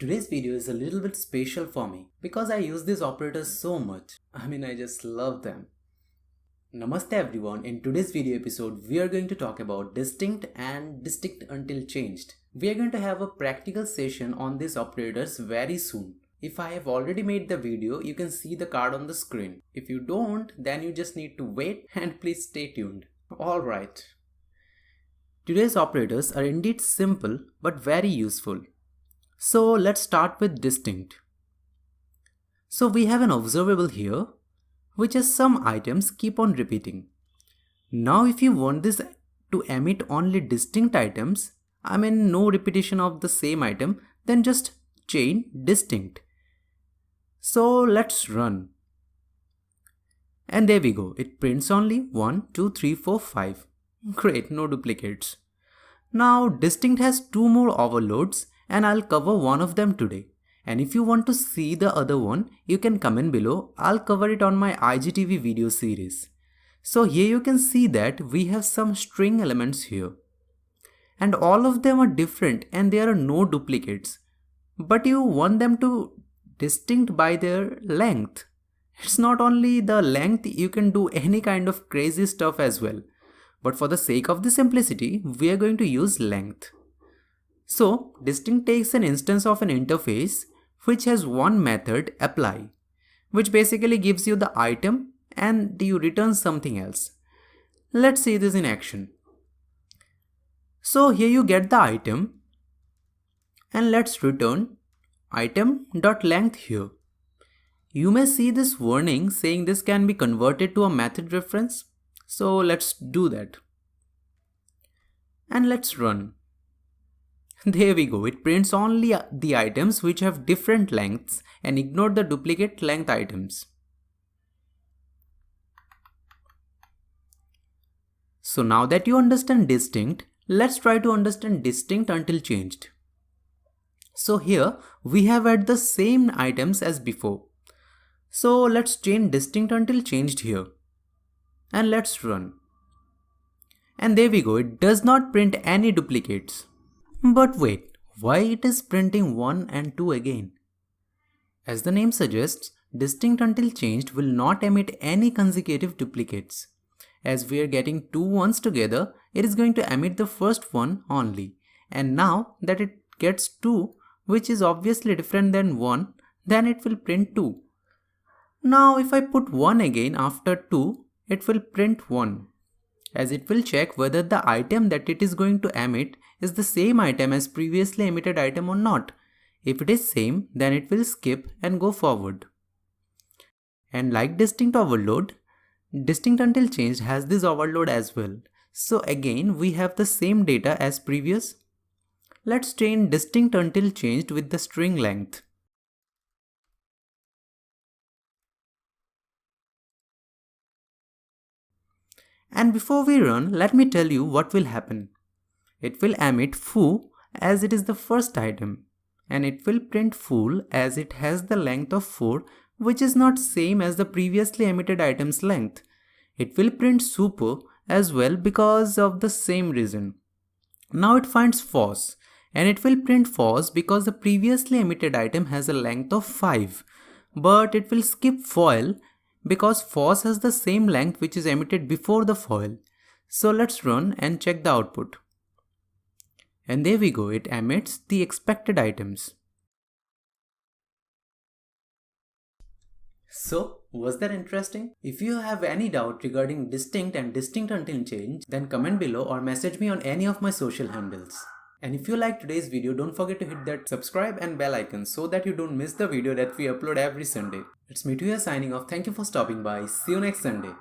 Today's video is a little bit special for me because I use these operators so much. I just love them. Namaste everyone. In today's video episode, we are going to talk about distinct and distinctUntilChanged. We are going to have a practical session on these operators very soon. If I have already made the video, you can see the card on the screen. If you don't, then you just need to wait and please stay tuned. Alright. Today's operators are indeed simple but very useful. So let's start with distinct. So we have an observable here, which has some items keep on repeating. Now if you want this to emit only distinct items, no repetition of the same item, then just chain distinct. So let's run. And there we go, it prints only 1, 2, 3, 4, 5. Great, no duplicates. Now distinct has two more overloads and I'll cover one of them today. And if you want to see the other one, you can comment below. I'll cover it on my IGTV video series. So here you can see that we have some string elements here. And all of them are different and there are no duplicates. But you want them to distinct by their length. It's not only the length, you can do any kind of crazy stuff as well. But for the sake of the simplicity, we are going to use length. So distinct takes an instance of an interface which has one method apply, which basically gives you the item and you return something else. Let's see this in action. So here you get the item and let's return item.length here. You may see this warning saying this can be converted to a method reference. So let's do that. And let's run. There we go, it prints only the items which have different lengths and ignore the duplicate length items. So now that you understand distinct, let's try to understand distinctUntilChanged. So here we have had the same items as before. So let's chain distinctUntilChanged here. And let's run. And there we go, it does not print any duplicates. But wait, why it is printing 1 and 2 again? As the name suggests, distinctUntilChanged will not emit any consecutive duplicates. As we are getting two ones together, it is going to emit the first one only. And now that it gets 2, which is obviously different than 1, then it will print 2. Now if I put 1 again after 2, it will print 1. As it will check whether the item that it is going to emit is the same item as previously emitted item or not. If it is same, then it will skip and go forward. And like distinct overload, distinctUntilChanged has this overload as well. So again, we have the same data as previous. Let's chain distinctUntilChanged with the string length. And before we run, let me tell you what will happen. It will emit foo as it is the first item, and it will print fool as it has the length of 4, which is not same as the previously emitted item's length. It will print super as well because of the same reason. Now it finds false, and it will print false because the previously emitted item has a length of 5, but it will skip foil because false has the same length which is emitted before the foil. So let's run and check the output. And there we go, it emits the expected items. So, was that interesting? If you have any doubt regarding distinct and distinctUntilChanged, then comment below or message me on any of my social handles. And if you liked today's video, don't forget to hit that subscribe and bell icon so that you don't miss the video that we upload every Sunday. It's me here signing off. Thank you for stopping by. See you next Sunday.